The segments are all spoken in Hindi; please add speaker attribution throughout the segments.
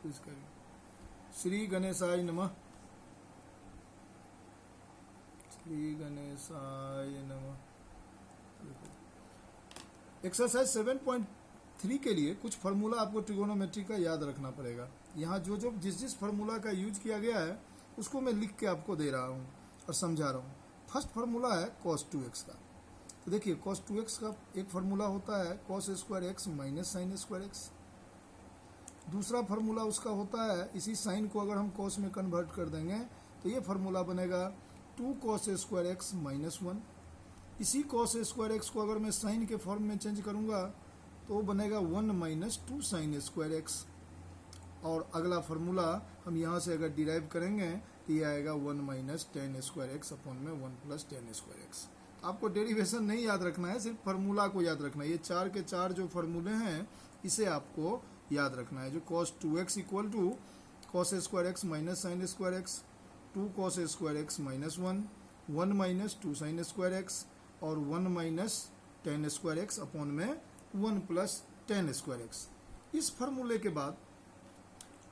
Speaker 1: इसका श्री गणेशाय नमः, श्री गणेशाय नमः। एक्सरसाइज 7.3 के लिए कुछ फार्मूला आपको ट्रिगोनोमेट्री का याद रखना पड़ेगा। यहाँ जो जो जिस फार्मूला का यूज किया गया है उसको मैं लिख के आपको दे रहा हूँ और समझा रहा हूँ। फर्स्ट फार्मूला है cos 2x का। तो देखिए cos 2x का एक फार्मूला होता है cos square x minus sine square x. दूसरा फार्मूला उसका होता है, इसी साइन को अगर हम cos में कन्वर्ट कर देंगे तो ये फार्मूला बनेगा 2 cos स्क्वायर x माइनस 1। इसी cos स्क्वायर x को अगर मैं साइन के फॉर्म में चेंज करूँगा तो बनेगा 1 माइनस 2 साइन स्क्वायर एक्स। और अगला फार्मूला हम यहाँ से अगर डिराइव करेंगे तो ये आएगा 1 माइनस 10 स्क्वायर एक्स अपॉन में 1 प्लस 10 स्क्वायर एक्स। आपको डेरिवेशन नहीं याद रखना है, सिर्फ फार्मूला को याद रखना है। ये 4 के 4 जो फार्मूले हैं इसे आपको याद रखना है। जो cos 2x equal to cos square X minus sine square X, 2 cos square X minus 1, 1 minus 2 sine square X और 1 माइनस 10 स्क्वायर एक्स अपॉन में 1 प्लस 10 स्क्वायर एक्स। इस फार्मूले के बाद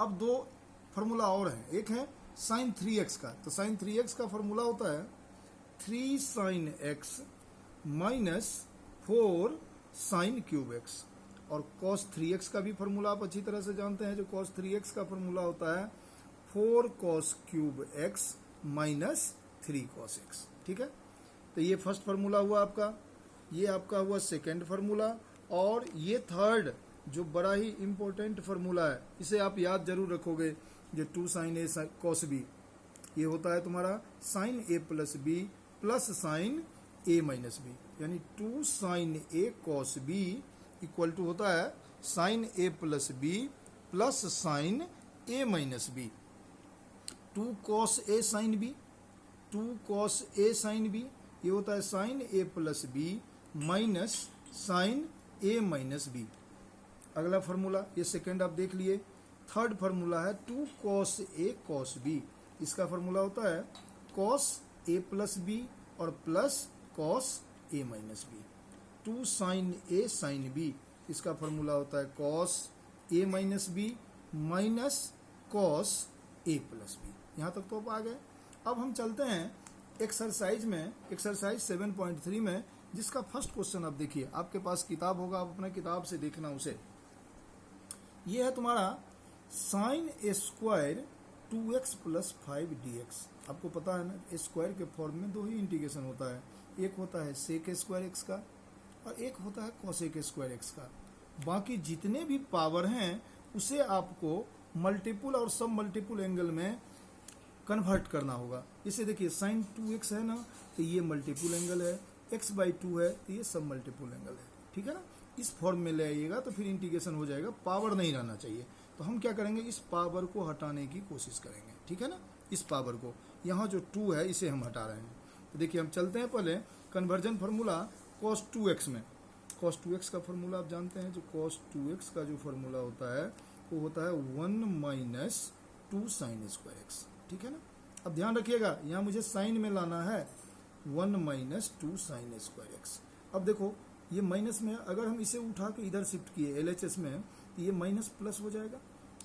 Speaker 1: अब दो फार्मूला और हैं। एक है साइन 3x का। तो साइन 3x का फार्मूला होता है 3 sine x minus 4 sine cube x। और cos 3x का भी फार्मूला आप अच्छी तरह से जानते हैं। जो cos 3x का फार्मूला होता है 4 cos cube x minus 3 cos x। ठीक है, तो ये फर्स्ट फार्मूला हुआ आपका, ये आपका हुआ सेकेंड फार्मूला। और ये थर्ड जो बड़ा ही इंपॉर्टेंट फार्मूला है, इसे आप याद जरूर रखोगे। जो 2 साइन ए कॉस बी, ये होता है तुम्हारा sine A plus B plus sine A minus B, यानी 2 sine A cos B equal to होता है sine A plus B plus sine A minus B. 2 cos A sine B, 2 cos A sine B, ये होता है sine A plus B minus sine A minus B. अगला फार्मूला ये सेकेंड आप देख लिए। थर्ड फार्मूला है 2 cos a cos b। इसका फार्मूला होता है cos a प्लस बी और plus cos a minus B. 2 sin a sin b, इसका फार्मूला होता है cos a minus B minus cos a plus B. यहाँ तक तो आप आ गए। अब हम चलते हैं एक्सरसाइज में, एक्सरसाइज 7.3 में, जिसका फर्स्ट क्वेश्चन आप देखिए। आपके पास किताब होगा, आप अपने किताब से देखना उसे। ये है तुम्हारा साइन ए स्क्वायर 2x प्लस 5 dx। आपको पता है ना, स्क्वायर के फॉर्म में दो ही इंटीग्रेशन होता है। एक होता है सेक स्क्वायर एक्स का और एक होता है कोसेक स्क्वायर एक्स का। बाकी जितने भी पावर हैं उसे आपको मल्टीपुल और सब मल्टीपुल एंगल में कन्वर्ट करना होगा। इसे देखिए साइन 2x है ना, तो ये मल्टीपुल एंगल है, x/2 है तो ये सब मल्टीपुल एंगल है। ठीक है ना, इस फॉर्म में ले आइएगा तो फिर इंटीग्रेशन हो जाएगा। पावर नहीं रहना चाहिए, तो हम क्या करेंगे, इस पावर को हटाने की कोशिश करेंगे। ठीक है ना, इस पावर को, यहाँ जो 2 है इसे हम हटा रहे हैं। तो देखिए हम चलते हैं पहले कन्वर्जन फार्मूला cos 2x में। cos 2x का फार्मूला आप जानते हैं। जो cos 2x का जो फार्मूला होता है वो होता है 1 माइनस 2 साइन स्क्वायर एक्स। ठीक है ना, अब ध्यान रखिएगा यहाँ मुझे साइन में लाना है 1 माइनस 2 साइन स्क्वायर एक्स। अब देखो ये माइनस में, अगर हम इसे उठा के इधर शिफ्ट किए LHS में तो ये माइनस प्लस हो जाएगा।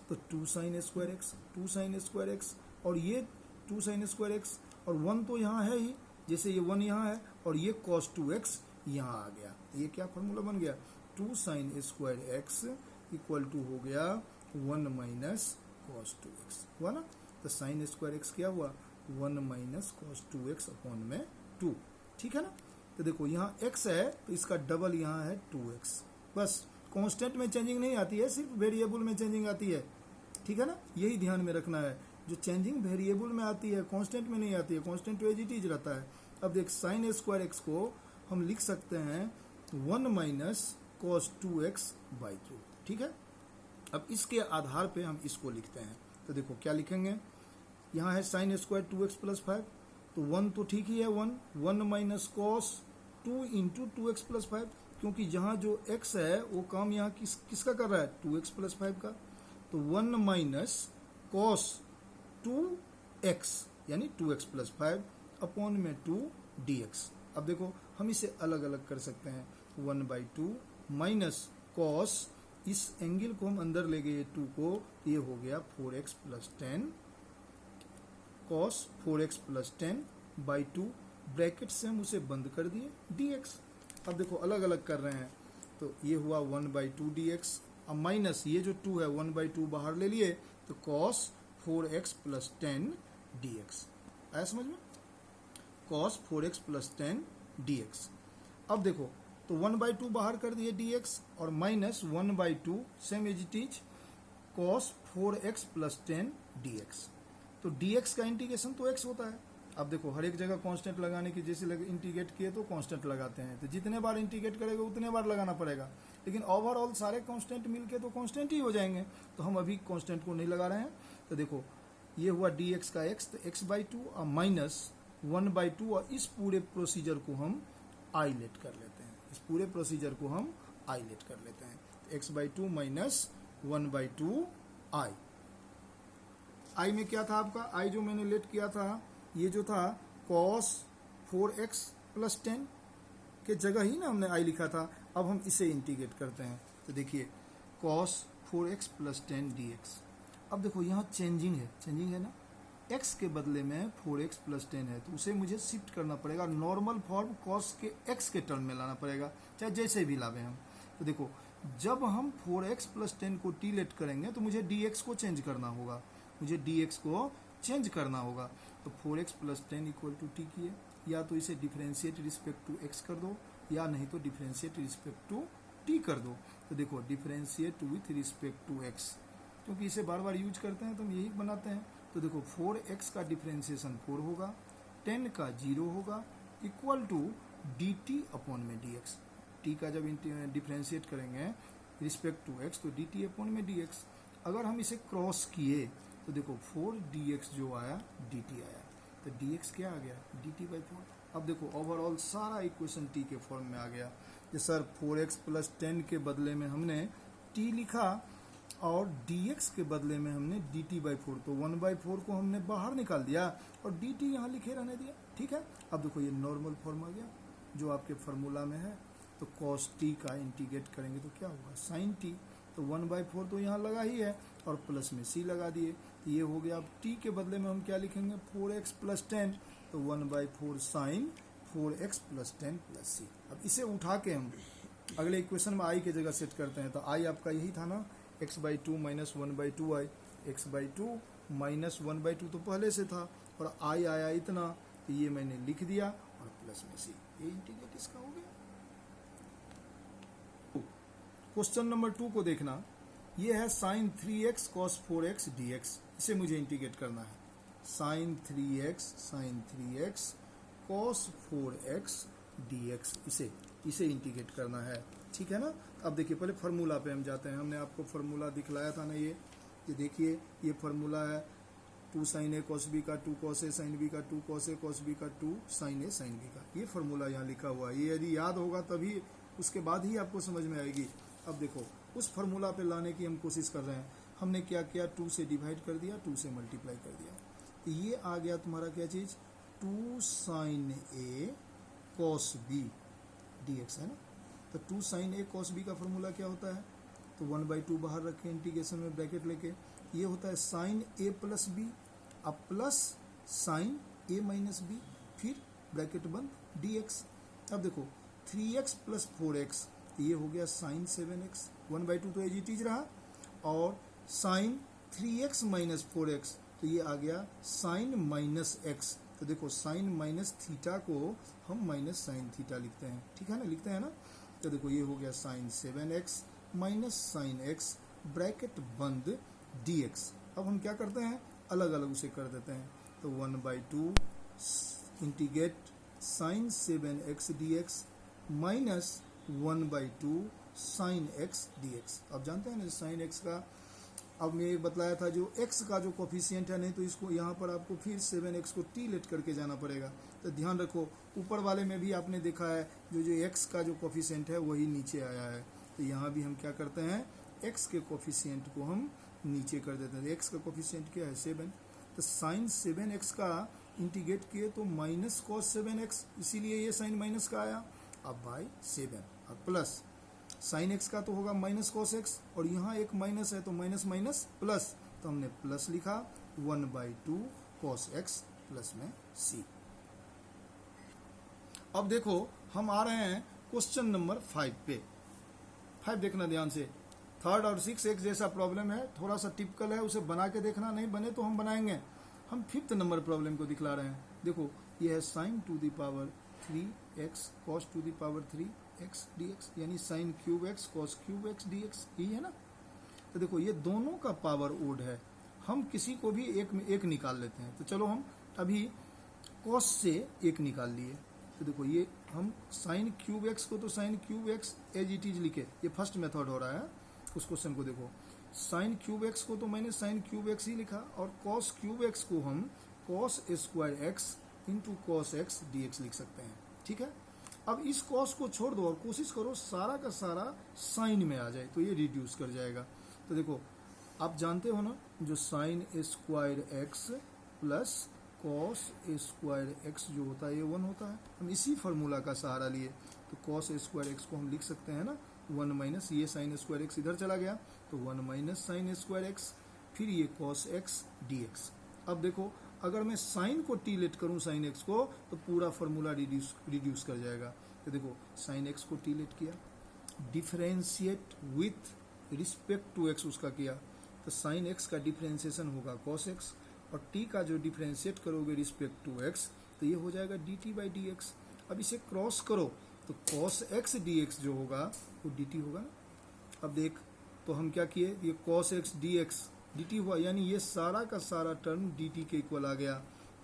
Speaker 1: तो 2 sine square X, 2 sine square X और ये 2 साइन स्क्वायर एक्स और 1 तो यहाँ है ही, जैसे ये 1 यहाँ है और ये cos 2x यहाँ आ गया। ये क्या फॉर्मूला बन गया, 2 sine square X equal to हो गया 1 माइनस cos 2x हुआ ना। तो साइन स्क्वायर एक्स क्या हुआ, 1 माइनस cos 2x अपॉन में 2। ठीक है ना, तो देखो यहाँ x है तो इसका डबल यहाँ है 2x। बस कांस्टेंट में चेंजिंग नहीं आती है, सिर्फ वेरिएबल में चेंजिंग आती है। ठीक है ना, यही ध्यान में रखना है। जो चेंजिंग वेरिएबल में आती है कांस्टेंट में नहीं आती है। कांस्टेंट तो एज इट इज रहता है। अब देख साइन स्क्वायर एक्स को हम लिख सकते हैं 1 माइनस cos 2x/2। ठीक है, अब इसके आधार पे हम इसको लिखते हैं। तो देखो क्या लिखेंगे, यहाँ है साइन स्क्वायर 2x प्लस 5, तो 1 तो ठीक ही है, 1 minus cos 2 into 2x plus 5, क्योंकि जहाँ जो x है वो काम यहाँ किसका कर रहा है, 2x प्लस 5 का। तो 1 माइनस cos 2x यानी 2x प्लस 5 अपॉन में 2 dx। अब देखो हम इसे अलग अलग कर सकते हैं, 1/2 माइनस cos इस एंगल को हम अंदर ले गए 2 को, ये हो गया 4x plus 10 cos 4x plus 10 by 2, bracket से हम उसे बंद कर दिए dx। अब देखो अलग अलग कर रहे हैं, तो ये हुआ 1/2 dx। अब माइनस ये जो 2 है 1/2 बाहर ले लिए, तो cos 4x प्लस 10 dx आया समझ में, cos 4x प्लस 10 dx। अब देखो तो 1/2 बाहर कर दिए dx और minus 1/2 same as it is cos 4x plus 10 dx। तो dx का इंटीग्रेशन तो x होता है। अब देखो हर एक जगह कांस्टेंट लगाने की, जैसे इंटीग्रेट किए तो कांस्टेंट लगाते हैं, तो जितने बार इंटीग्रेट करेगा उतने बार लगाना पड़ेगा, लेकिन ओवरऑल सारे कांस्टेंट मिलके तो कांस्टेंट ही हो जाएंगे, तो हम अभी कांस्टेंट को नहीं लगा रहे हैं। तो देखो ये हुआ dx का x, तो x/2 और माइनस 1/2, और इस पूरे प्रोसीजर को हम आइलेट कर लेते हैं, इस पूरे प्रोसीजर को हम आइलेट कर लेते हैं। तो x/2 माइनस 1/2 आई में क्या था आपका, आई जो मैंने लेट किया था ये जो था cos 4x प्लस 10 के जगह ही ना हमने आई लिखा था। अब हम इसे इंटीग्रेट करते हैं, तो देखिए cos 4x प्लस 10 dx। अब देखो यहाँ चेंजिंग है ना, x के बदले में 4x प्लस 10 है, तो उसे मुझे शिफ्ट करना पड़ेगा, नॉर्मल फॉर्म cos के x के टर्म में लाना पड़ेगा, चाहे जैसे भी लावे हम। तो देखो जब हम 4x प्लस 10 को टी लेट करेंगे तो मुझे dx को चेंज करना होगा, तो 4x plus 10 equal to T किए, या तो इसे डिफरेंशिएट रिस्पेक्ट टू x कर दो, या नहीं तो डिफरेंशिएट रिस्पेक्ट टू t कर दो। तो देखो differentiate with respect to x, क्योंकि इसे बार बार यूज करते हैं तो हम यही बनाते हैं। तो देखो 4x का डिफरेंशिएशन 4 होगा, 10 का 0 होगा, इक्वल टू dt अपॉन में dx। t का जब डिफरेंशिएट करेंगे रिस्पेक्ट टू x तो dt अपॉन में dx। अगर हम इसे क्रॉस किए तो देखो 4dx जो आया dt आया, तो dx क्या आ गया dt/4। अब देखो ओवरऑल सारा इक्वेशन t के फॉर्म में आ गया। ये सर 4x प्लस 10 के बदले में हमने t लिखा और dx के बदले में हमने dt/4, तो 1/4 को हमने बाहर निकाल दिया और dt यहाँ लिखे रहने दिया, ठीक है। अब देखो ये नॉर्मल फॉर्म आ गया जो आपके फार्मूला में है, तो cos t का इंटीग्रेट करेंगे तो क्या होगा sin t, तो 1/4 तो यहाँ लगा ही है और प्लस में c लगा दिए, तो ये हो गया। अब t के बदले में हम क्या लिखेंगे 4x प्लस 10, तो 1/4 sin 4x plus 10 plus c। अब इसे उठा के हम अगले इक्वेशन में i के जगह सेट करते हैं, तो i आपका यही था ना x/2 minus 1/2 i, x/2 minus 1/2 तो पहले से था और i आया इतना, तो ये मैंने लिख दिया और प्लस में c, ये इंटीग्रेट इसका हो गया। क्वेश्चन नंबर 2 को देखना, ये है sin 3x cos 4x dx, इसे मुझे इंटीग्रेट करना है। sin 3x cos 4x dx, इसे इंटीग्रेट करना है, ठीक है ना। अब देखिए पहले फार्मूला पे हम जाते हैं, हमने आपको फार्मूला दिखलाया था ना, ये देखिए ये फार्मूला है 2 sin a cos b का 2 cos a sin b का 2 cos a cos b का 2 sin a sin b का, ये फार्मूला यहाँ लिखा हुआ है। ये यदि याद होगा तभी उसके बाद ही आपको समझ में आएगी। अब देखो उस फार्मूला पे लाने की हम कोशिश कर रहे हैं। हमने क्या किया, 2 से डिवाइड कर दिया, 2 से मल्टीप्लाई कर दिया, तो ये आ गया तुम्हारा क्या चीज़ 2 sin a cos b dx है ना। तो 2 sin a cos b का फार्मूला क्या होता है, तो 1/2 बाहर रखें इंटीग्रेशन में ब्रैकेट लेके, ये होता है sin a प्लस b, अब plus sin a minus b, फिर ब्रैकेट बंद dx। अब देखो 3x प्लस 4x, ये हो गया sin 7x, 1/2 तो एज इट इज रहा, और sin 3x माइनस 4x, तो ये आ गया sin माइनस x। तो देखो sin माइनस थीटा को हम माइनस sin थीटा लिखते हैं, ठीक है ना, लिखते हैं ना। तो देखो ये हो गया sin 7x minus sin x, bracket बंद dx। अब हम क्या करते हैं, अलग अलग उसे कर देते हैं, तो 1/2 integrate sin 7x dx minus 1/2 sin x dx। अब जानते हैं ना sin x का, अब मैं एक बतलाया था जो x का जो कोफिशिएंट है, नहीं तो इसको यहाँ पर आपको फिर 7x को t लेट करके जाना पड़ेगा। तो ध्यान रखो ऊपर वाले में भी आपने देखा है जो x का जो कोफिशिएंट है वही नीचे आया है, तो यहाँ भी हम क्या करते हैं x के कोफिशिएंट को हम नीचे कर देते हैं। x का कोफिशिएंट क्या है 7, तो sin 7x का इंटीग्रेट किए तो माइनस cos 7x, इसीलिए ये साइन माइनस का आया। अब बाई 7 और प्लस साइन एक्स का तो होगा माइनस कॉस एक्स, और यहाँ एक माइनस है तो माइनस माइनस प्लस, तो हमने प्लस लिखा 1/2 कॉस एक्स प्लस में सी। अब देखो हम आ रहे हैं क्वेश्चन नंबर 5 पे। 5 देखना ध्यान से। 3rd और 6 एक जैसा प्रॉब्लम है, थोड़ा सा टिपिकल है, उसे बना के देखना, नहीं बने तो हम बनाएंगे। हम 5th नंबर प्रॉब्लम को दिखला रहे हैं। देखो ये है sin to the power 3x cos to the power 3x dx, यानी sin cube x cos cube x dx, यही है ना। तो देखो ये दोनों का पावर ओड है, हम किसी को भी एक निकाल लेते हैं। तो चलो हम अभी cos से एक निकाल लिए। तो देखो ये हम sin क्यूब x को तो sin cube x as it is लिखे, ये फर्स्ट मेथड हो रहा है। उस क्वेश्चन को देखो, sin क्यूब x को तो मैंने sin क्यूब x ही लिखा, और cos क्यूब x को हम cos square x into cos x dx लिख सकते हैं। ठीक है, अब इस cos को छोड़ दो और कोशिश करो सारा का सारा sin में आ जाए, तो ये रिड्यूस कर जाएगा। तो देखो आप जानते हो ना, जो sin square x plus cos square x जो होता है ये 1 होता है। हम इसी फार्मूला का सहारा लिए, तो cos स्क्वायर x को हम लिख सकते हैं ना 1 माइनस ये sin स्क्वायर x इधर चला गया, तो 1 माइनस sin स्क्वायर x, फिर ये cos x dx। अब देखो अगर मैं sin को t लेट करूं sin x को, तो पूरा फार्मूला रिड्यूस कर जाएगा। तो देखो sin x को t लेट किया, differentiate with respect to x उसका किया, तो sin x का डिफरेंशिएशन होगा cos x, और t का जो डिफरेंशिएट करोगे रिस्पेक्ट टू x, तो ये हो जाएगा dt बाई dx। अब इसे क्रॉस करो तो cos x dx जो होगा वो dt होगा ना। अब देख तो हम क्या किए, ये cos x dx dt हुआ, यानी ये सारा का सारा टर्म dt के इक्वल आ गया।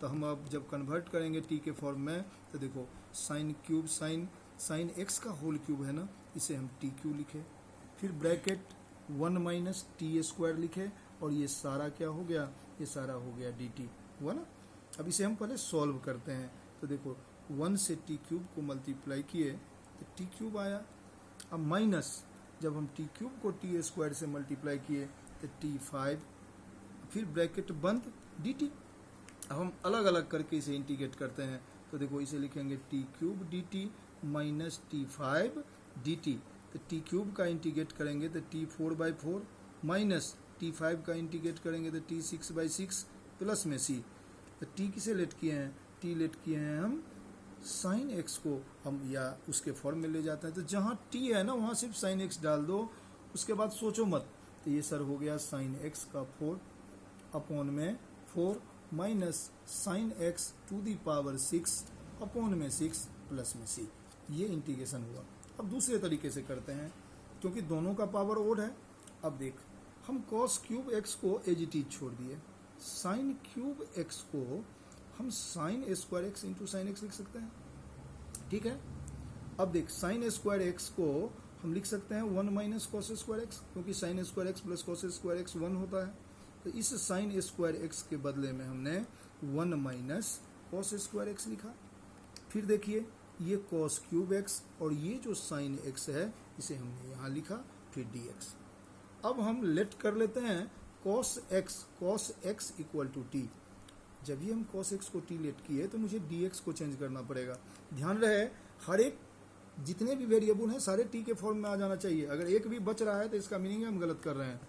Speaker 1: तो हम अब जब कन्वर्ट करेंगे t के फॉर्म में, तो देखो साइन क्यूब साइन x का होल क्यूब है ना, इसे हम t क्यूब लिखे, फिर ब्रैकेट 1 माइनस टी स्क्वायर लिखे, और ये सारा क्या हो गया, ये सारा हो गया dt हुआ ना। अब इसे हम पहले सॉल्व करते हैं। तो देखो 1 से टी क्यूब को मल्टीप्लाई किए तो टी क्यूब आया, अब माइनस जब हम टी क्यूब को टी स्क्वायर से मल्टीप्लाई किए तो t5, फिर ब्रैकेट बंद dt। अब हम अलग अलग करके इसे इंटीग्रेट करते हैं। तो देखो इसे लिखेंगे T cube dt minus t5 dt। तो टी क्यूब का इंटीग्रेट करेंगे तो t4/4 माइनस t5 का इंटीग्रेट करेंगे तो t6/6 प्लस में c। तो t किसे लेट किए हैं, t लेट किए हैं हम साइन x को, हम या उसके फॉर्म में ले जाते हैं। तो जहाँ t है ना वहाँ सिर्फ साइन x डाल दो, उसके बाद सोचो मत। तो ये सर हो गया साइन x का 4 अपॉन में 4 minus sine x to the power 6 upon में 6 प्लस में c। ये इंटीग्रेशन हुआ। अब दूसरे तरीके से करते हैं, क्योंकि दोनों का पावर ओड है। अब देख हम cos क्यूब x को एज इट इज छोड़ दिए, साइन क्यूब x को हम sign square x into sine x लिख सकते हैं। ठीक है, अब देख साइन स्क्वायर x को हम लिख सकते हैं 1 माइनस कॉस स्क्वायर x, क्योंकि sign square x plus cos square x 1 होता है। तो इस साइन स्क्वायर x के बदले में हमने 1 माइनस कॉस स्क्वायर x लिखा। फिर देखिए ये cos क्यूब x और ये जो साइन x है इसे हमने यहाँ लिखा, फिर dx। अब हम लेट कर लेते हैं cos x equal to t। जब भी हम cos x को t लेट किए तो मुझे dx को चेंज करना पड़ेगा। ध्यान रहे हर एक जितने भी वेरिएबल हैं सारे t के फॉर्म में आ जाना चाहिए। अगर एक भी बच रहा है तो इसका मीनिंग है हम गलत कर रहे हैं।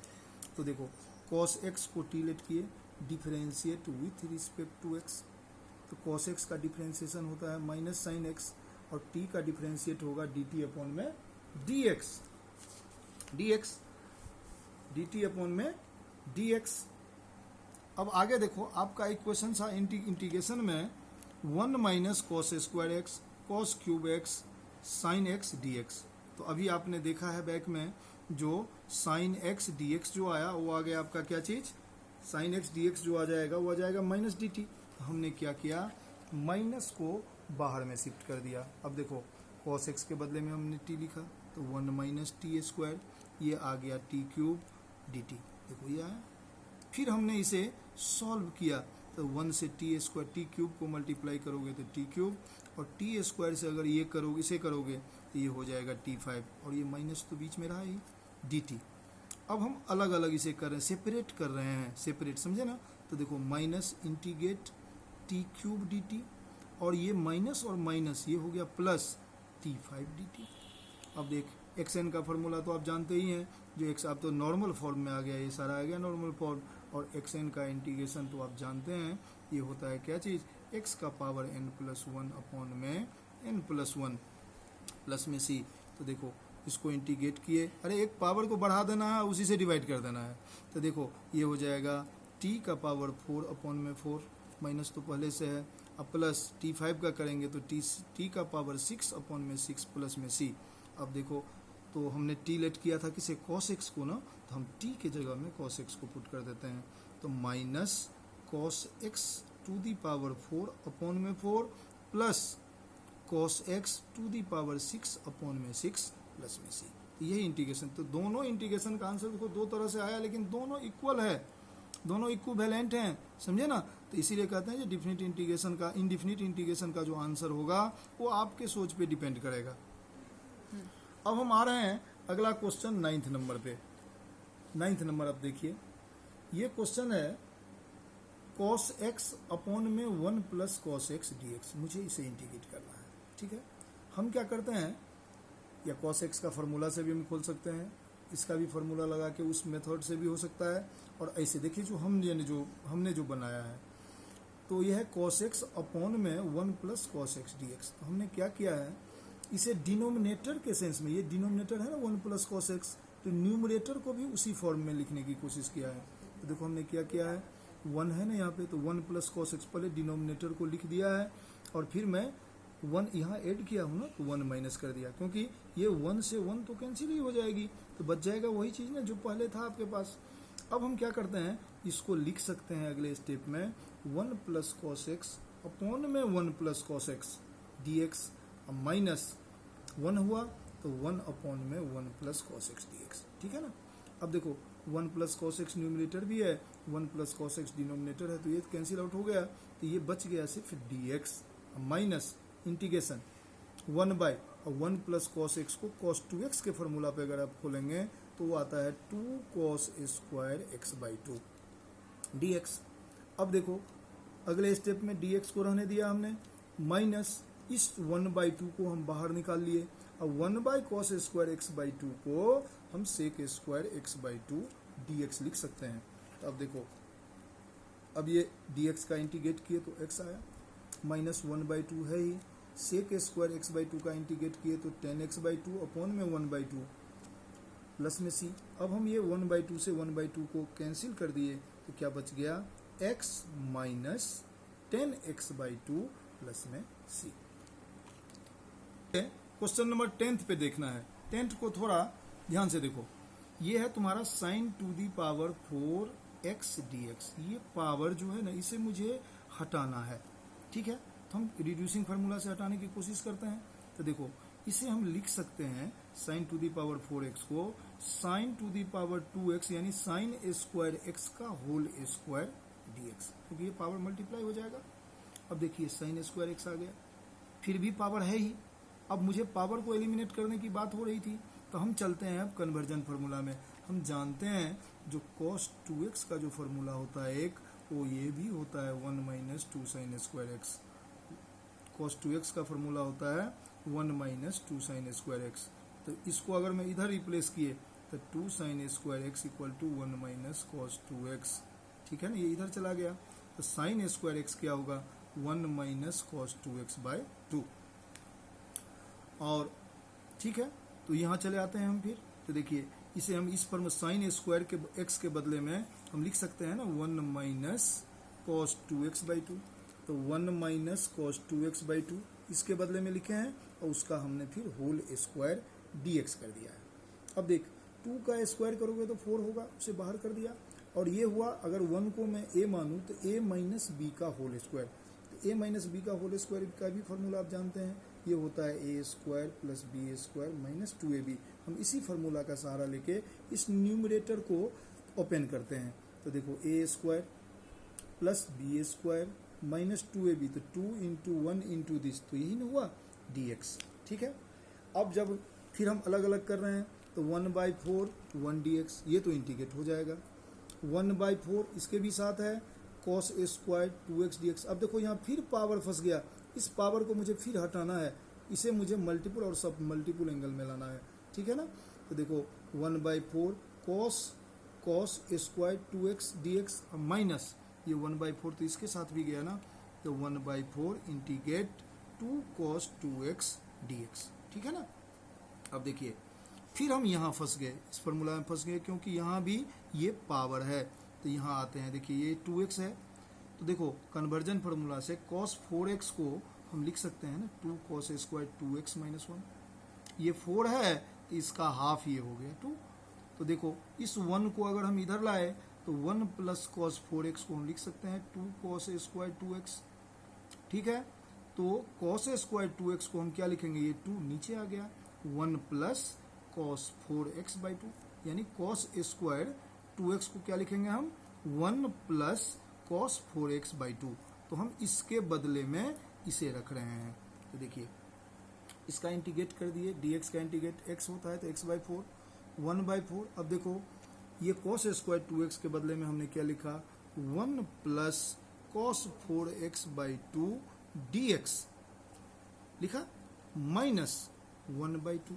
Speaker 1: तो देखो cos x को t लेट किए, differentiate with respect to x। तो cos x का डिफरेंशिएशन होता है माइनस साइन x, और t का डिफरेंशिएट होगा dt अपॉन में dx dt अपॉन में dx। अब आगे देखो आपका इक्वेशन था इंटीग्रेशन में 1 minus cos square x cos cube x sine x dx। तो अभी आपने देखा है बैक में जो साइन x dx जो आया वो आ गया आपका क्या चीज, साइन x dx जो आ जाएगा वो आ जाएगा माइनस dt। तो हमने क्या किया, माइनस को बाहर में शिफ्ट कर दिया। अब देखो cos x के बदले में हमने t लिखा, तो 1 माइनस टी स्क्वायर, ये आ गया टी क्यूब dt। देखो ये आया। फिर हमने इसे सॉल्व किया, तो 1 से टी स्क्वायर टी क्यूब को मल्टीप्लाई करोगे तो टी क्यूब, और टी स्क्वायर से अगर ये करोगे इसे करोगे तो ये हो जाएगा t5, और ये माइनस तो बीच में रहा ही dt। अब हम अलग अलग इसे कर रहे हैं, सेपरेट कर रहे हैं, सेपरेट समझे ना। तो देखो minus integrate T cube dt, और ये माइनस और माइनस ये हो गया प्लस t5 dt। अब देख एक्स एन का फॉर्मूला तो आप जानते ही हैं, जो एक्स आप तो नॉर्मल फॉर्म में आ गया, ये सारा आ गया नॉर्मल फॉर्म। और एक्स एन का इंटीग्रेशन तो आप जानते हैं, ये होता है क्या चीज़, एक्स का power N plus one upon में एन प्लस वन प्लस में सी। तो देखो इसको इंटीग्रेट किए, अरे एक पावर को बढ़ा देना है, उसी से डिवाइड कर देना है। तो देखो ये हो जाएगा टी का पावर 4 अपॉन में 4, माइनस तो पहले से है, अब प्लस t5 का करेंगे तो टी का पावर 6 अपॉन में 6 प्लस में सी। अब देखो तो हमने टी लेट किया था किसे, cos x को ना, तो हम t के जगह में cos x को पुट कर देते हैं। तो minus cos x to the power 4 upon में 4 plus cos x to the power 6 upon में 6 प्लस में सी। यही इंटीग्रेशन, तो दोनों इंटीग्रेशन का आंसर देखो दो तरह से आया, लेकिन दोनों इक्वल है, दोनों इक्विवेलेंट हैं, समझे ना। तो इसीलिए कहते हैं जो डिफिनिट इंटीग्रेशन का, इनडिफिनिट इंटीग्रेशन का जो आंसर होगा वो आपके सोच पे डिपेंड करेगा। अब हम आ रहे हैं अगला क्वेश्चन 9th नंबर पे। 9th नंबर अब देखिए, ये क्वेश्चन है cos x अपॉन में 1 प्लस cos x dx, मुझे इसे इंटीग्रेट करना है। ठीक है, हम क्या करते हैं, या cos x का फॉर्मूला से भी हम खोल सकते हैं, इसका भी फॉर्मूला लगा के उस मेथड से भी हो सकता है, और ऐसे देखिए जो हमने जो बनाया है, तो यह है cos x अपॉन में 1 प्लस cos x dx। तो हमने क्या किया है, इसे डिनोमिनेटर के सेंस में, ये डिनोमिनेटर है ना 1 प्लस cos x, तो न्यूमरेटर को भी उसी फॉर्म में लिखने की कोशिश किया है। तो देखो हमने क्या किया है, 1 है ना यहाँ पे, तो 1 प्लस cos x पहले डिनोमिनेटर को लिख दिया है, और फिर मैं 1 यहाँ ऐड किया हूँ ना, तो 1 माइनस कर दिया, क्योंकि ये 1 से 1 तो कैंसिल ही हो जाएगी, तो बच जाएगा वही चीज़ ना जो पहले था आपके पास। अब हम क्या करते हैं, इसको लिख सकते हैं अगले स्टेप में 1 प्लस cos x अपॉन में 1 plus cos x dx, minus 1 हुआ तो 1 अपॉन में 1 प्लस cos x dx। ठीक है ना। अब देखो 1 प्लस cos x न्यूमरेटर भी है, 1 प्लस cos x डिनोमिनेटर है, तो ये कैंसिल आउट हो गया, तो ये बच गया सिर्फ dx, minus integration 1 by 1 plus cos x को cos 2x के फॉर्मूला पे अगर आप खोलेंगे तो वो आता है 2 cos square x by 2 dx। अब देखो अगले स्टेप में dx को रहने दिया हमने, माइनस इस 1 बाई 2 को हम बाहर निकाल लिए, अब 1 by cos square x by 2 को हम sec square x by 2 dx लिख सकते हैं। तो अब देखो, अब ये dx का इंटीग्रेट किए तो x आया, माइनस 1 बाई 2 है ही, sec स्क्वायर x बाई 2 का इंटीग्रेट किए तो 10x बाई 2 अपॉन में 1 बाई 2 प्लस में c। अब हम ये 1 बाई 2 से 1 बाई 2 को कैंसिल कर दिए, तो क्या बच गया, x minus 10x by 2 plus में c। क्वेश्चन नंबर 10th पे देखना है, 10th को थोड़ा ध्यान से देखो, ये है तुम्हारा sin to the power 4x dx, ये पावर जो है ना इसे मुझे हटाना है। ठीक है, तो हम रिड्यूसिंग फार्मूला से हटाने की कोशिश करते हैं। तो देखो इसे हम लिख सकते हैं sin to the power 4x को sin to the power 2x यानी sin स्क्वायर x का होल स्क्वायर dx, क्योंकि ये पावर मल्टीप्लाई हो जाएगा। अब देखिए sin स्क्वायर x आ गया, फिर भी पावर है ही, अब मुझे पावर को एलिमिनेट करने की बात हो रही थी, तो हम चलते हैं अब कन्वर्जन फार्मूला में। हम जानते हैं जो cos 2x का जो फार्मूला होता है एक, वो ये भी होता है 1 minus 2 sine square x। cos 2x का फार्मूला होता है 1 माइनस 2 साइन स्क्वायर x। तो इसको अगर मैं इधर रिप्लेस किए तो 2 sine square x equal to 1 minus cos 2x। ठीक है ना, ये इधर चला गया, तो साइन स्क्वायर x क्या होगा, 1 माइनस cos 2x बाय 2। और ठीक है, तो यहाँ चले आते हैं हम फिर, तो देखिए इसे हम इस पर साइन स्क्वायर के x के बदले में हम लिख सकते हैं ना 1 माइनस cos 2x बाई 2, तो 1 माइनस cos 2x बाई 2 इसके बदले में लिखे हैं, और उसका हमने फिर होल स्क्वायर dx कर दिया है। अब देख 2 का स्क्वायर करोगे तो 4 होगा, उसे बाहर कर दिया, और ये हुआ अगर 1 को मैं a मानूँ तो a माइनस बी का होल स्क्वायर, तो a माइनस बी का होल स्क्वायर का भी फॉर्मूला आप जानते हैं, ये होता है a square plus b square minus 2ab। हम इसी फार्मूला का सहारा लेके इस न्यूमरेटर को ओपन करते हैं, तो देखो a square plus b square minus 2ab, तो 2 इंटू 1 इंटू दिस, तो यही ना हुआ dx। ठीक है, अब जब फिर हम अलग अलग कर रहे हैं तो 1 बाई 4 1 dx, ये तो इंटीग्रेट हो जाएगा, 1 बाई 4 इसके भी साथ है cos स्क्वायर 2x dx। अब देखो यहाँ फिर पावर फंस गया, इस पावर को मुझे फिर हटाना है, इसे मुझे मल्टीपल और सब मल्टीपल एंगल में लाना है। ठीक है ना। तो देखो 1/4 cos square 2x dx minus ये 1/4 तो इसके साथ भी गया ना, तो 1/4 इंटीग्रेट 2 cos 2x dx, ठीक है ना। अब देखिए फिर हम यहाँ फंस गए, इस फॉर्मूला में फंस गए क्योंकि यहाँ भी ये पावर है। तो यहाँ आते हैं, देखिए ये 2x है, तो देखो कन्वर्जन फार्मूला से cos 4x को हम लिख सकते हैं ना 2 cos स्क्वायर 2x माइनस 1। ये 4 है तो इसका हाफ ये हो गया 2। तो देखो इस 1 को अगर हम इधर लाए तो 1 प्लस cos 4x को हम लिख सकते हैं 2 cos स्क्वायर 2x, ठीक है। तो cos स्क्वायर 2x को हम क्या लिखेंगे, ये 2 नीचे आ गया, 1 प्लस cos 4x बाई 2, यानी cos स्क्वायर 2x को क्या लिखेंगे हम 1 प्लस cos 4x बाई 2। तो हम इसके बदले में इसे रख रहे हैं। तो देखिए इसका इंटीग्रेट कर दिए, dx का इंटीग्रेट x होता है तो x बाई 4 1/4। अब देखो ये cos स्क्वायर 2x के बदले में हमने क्या लिखा 1 plus cos 4x by 2 dx लिखा माइनस 1/2,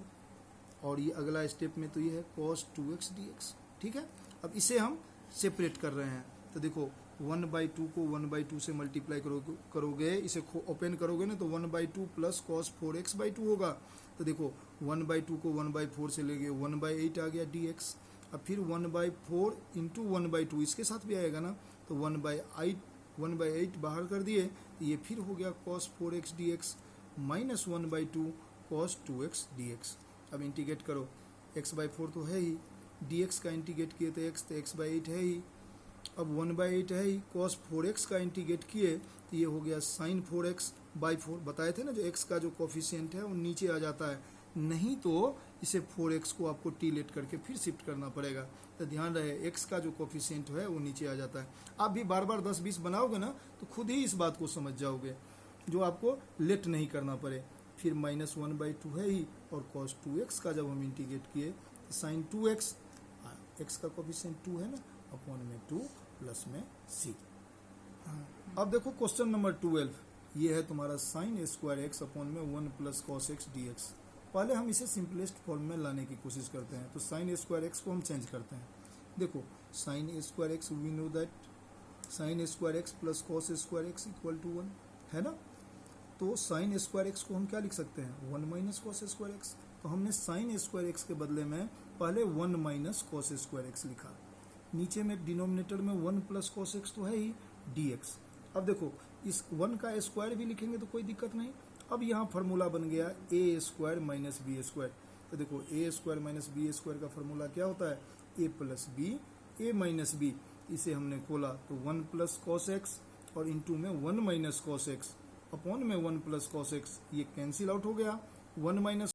Speaker 1: और ये अगला स्टेप में तो ये है cos 2x dx, ठीक है। अब इसे हम सेपरेट कर रहे हैं, तो देखो 1/2 को 1/2 से मल्टीप्लाई करोगे, इसे ओपन करोगे ना तो 1/2 प्लस cos 4x बाई 2 होगा। तो देखो 1/2 को 1/4 से लेके 1/8 आ गया dx। अब फिर 1/4 इंटू 1/2 इसके साथ भी आएगा ना, तो 1/8 बाहर कर दिए तो ये फिर हो गया cos 4x dx minus 1/2 cos 2x dx। अब इंटीग्रेट करो, x/4 तो है ही, dx का इंटीग्रेट किए तो x/8 है ही, अब 1/8 है ही, cos 4x का इंटीग्रेट किए तो ये हो गया sin 4x/4। बताए थे ना जो x का जो कोफिशिएंट है वो नीचे आ जाता है, नहीं तो इसे 4x को आपको टी लेट करके फिर शिफ्ट करना पड़ेगा। तो ध्यान रहे x का जो कोफिशिएंट है वो नीचे आ जाता है। आप भी बार बार 10-20 बनाओगे ना तो खुद ही इस बात को समझ जाओगे, जो आपको लेट नहीं करना पड़े। फिर माइनस 1/2 है ही, और cos 2x का जब हम इंटीग्रेट किए तो sin 2x, x का कोफिशिएंट 2 है ना, अपॉन में 2 प्लस में c। अब देखो क्वेश्चन नंबर 12, ये है तुम्हारा sin स्क्वायर x अपॉन में 1 प्लस cos x dx। पहले हम इसे सिंपलेस्ट फॉर्म में लाने की कोशिश करते हैं, तो sin स्क्वायर x को हम चेंज करते हैं। देखो sin square x we know that sin square x plus cos square x equal to 1 है ना। तो sin स्क्वायर x को हम क्या लिख सकते हैं 1 माइनस cos स्क्वायर x। तो हमने sin स्क्वायर x के बदले में पहले 1 माइनस cos स्क्वायर x लिखा, नीचे में डिनोमिनेटर में 1 प्लस cos x तो है ही dx। अब देखो इस 1 का स्क्वायर भी लिखेंगे तो कोई दिक्कत नहीं। अब यहाँ फार्मूला बन गया a square minus b square. तो देखो a square minus b square का फार्मूला क्या होता है a plus b, a minus b, इसे हमने खोला तो 1 प्लस cos x और इंटू में 1 माइनस cos x अपॉन में 1 प्लस cos x, ये कैंसिल आउट हो गया, 1 माइनस